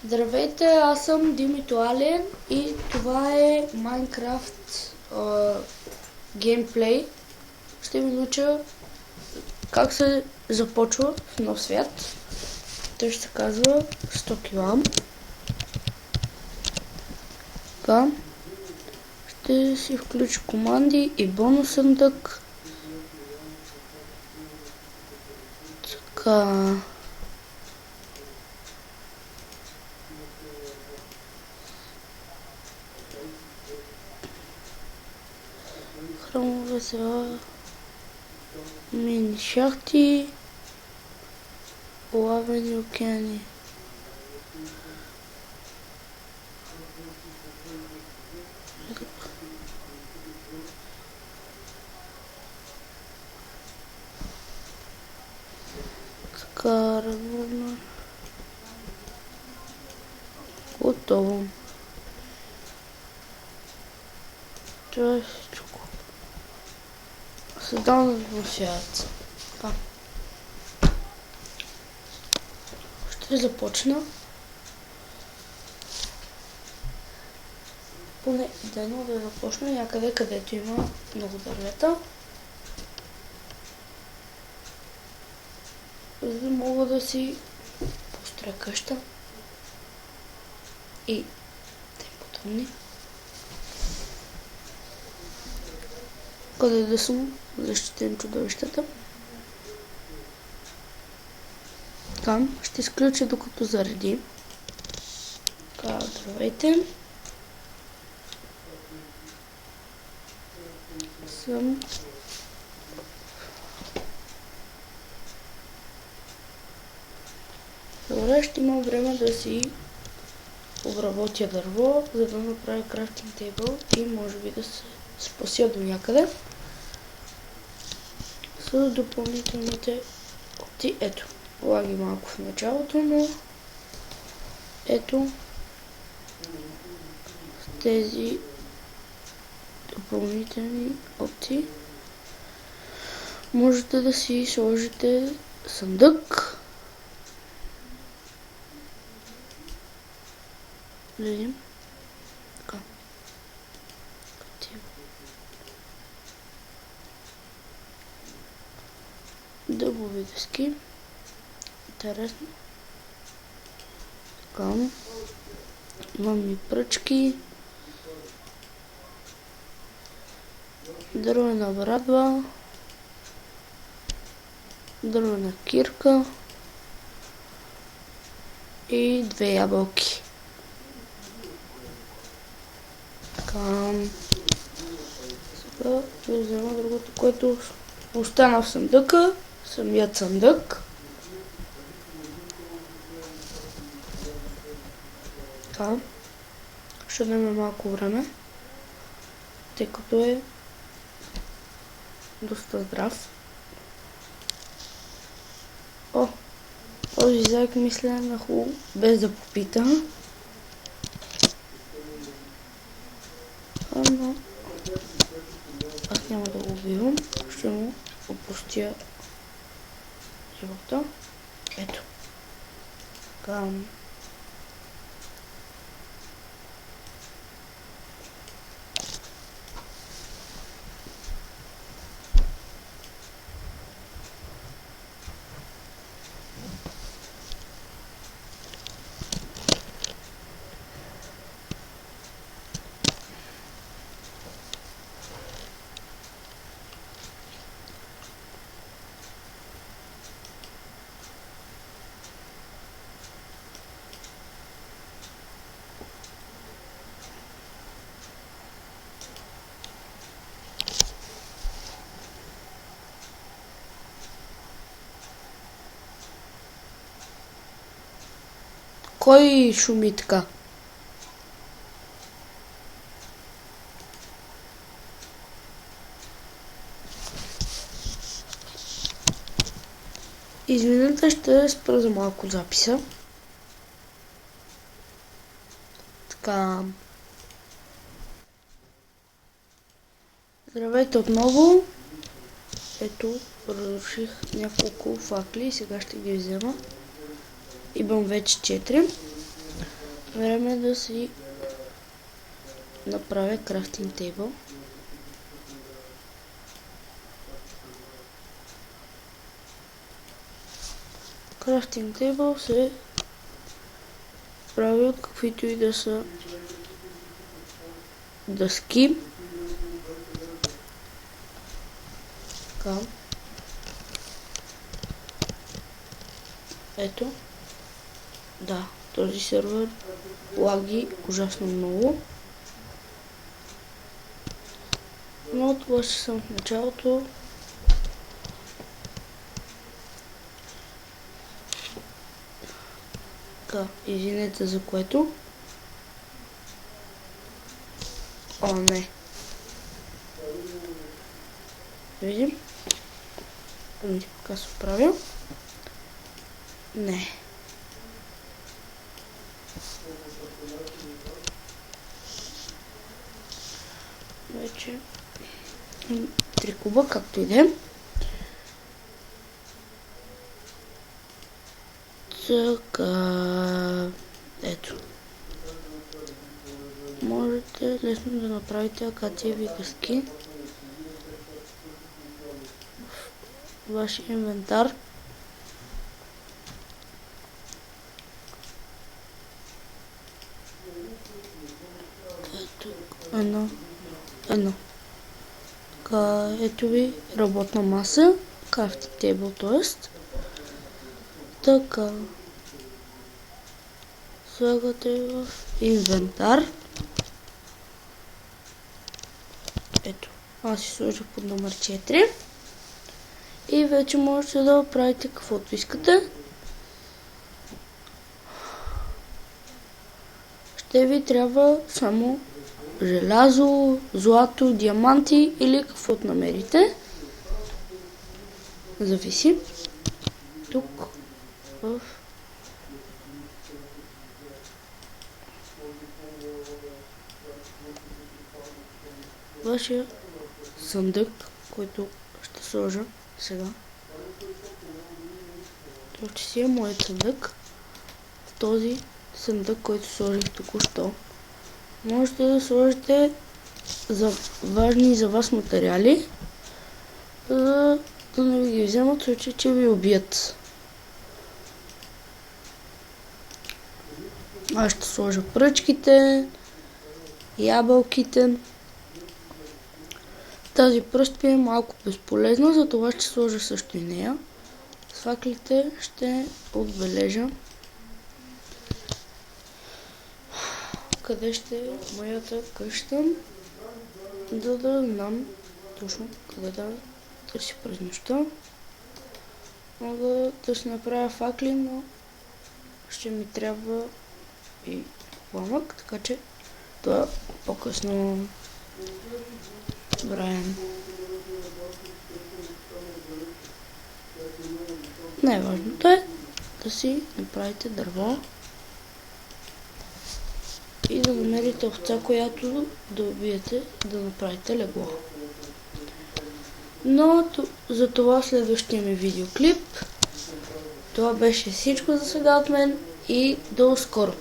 Здравейте, аз съм Димито Ален и това е Майнкрафт геймплей. Ще ви науча как се започва в нов свят. Той ще се казва Стокилам. Така. Ще си включа команди и бонусен дък. Така. Храмове за мини шахти, лавени океани. Така, разворно. Готово. Това е всичко. Създавам на свят. Ще започна. Поне дено да започна някъде, където има много дървета. За да мога да си построя къща и тъй подобни. Къде да съм защитен чудовищата. Там ще изключа докато зареди. Така, здравейте. Съм добре, ще имам време да си обработя дърво, за да направя крафтинг тейбъл и може би да се спася до някъде с допълнителните опции. Ето, лаги малко в началото, но ето с тези допълнителни опции можете да си сложите съндък. Да видим. Така. Дъбови дъски. Интересно. Така. Имам и пръчки. Дървена брадва. Дървена кирка. И 2 ябълки. Така. Сега да взема другото, което остана в съндъка. Самият съндък. Така. Ще дадем малко време, тъй като е доста здрав. О, този заек мисля на хубаво, без да попита. Но аз няма да го убивам, ще му опростя живота. Ето. Така. Кой шуми така? Извинете, ще спра за малко записа. Така. Здравейте отново. Ето, разруших няколко факли и сега ще ги взема. Имам вече 4. Време е да си направя крафтинг тейбъл. Крафтинг тейбъл се прави от каквито и да са дъски. Така. Ето. Да, този сервер лаги ужасно много. Но това ще съм в началото. Така, извинете за което. О, не. Видим. Видим как се оправя. Не. Вече 3 куба, както и да е. Така. Ето. Можете лесно да направите акациеви дъски в вашия инвентар. Ето едно. Така, ето ви работна маса, крафтинг тейбъл, т.е. Така. Слагате в инвентар. Ето, аз си сложих под номер 4. И вече можете да правите каквото искате. Ще ви трябва само желязо, злато, диаманти или каквото намерите. Зависи. Тук в вашия съндък, който ще сложа сега. Това ще си е моят съндък. В този съндък, който сложих току-що, можете да сложите важни за вас материали, за да не ви ги вземат в случай, че ви убият. Аз ще сложа пръчките, ябълките. Тази пръст е малко безполезна, затова ще сложа също и нея. С факлите ще отбележа къде ще е моята къща, за да знам точно къде да търси през нощта. Мога да си направя факли, но ще ми трябва и пламък, така че това по-късно правим. Най-важното е да си направите дърво и да намерите овца, която да убиете, да направите легло. Но за това следващия ми видеоклип. Това беше всичко за сега от мен и до скоро!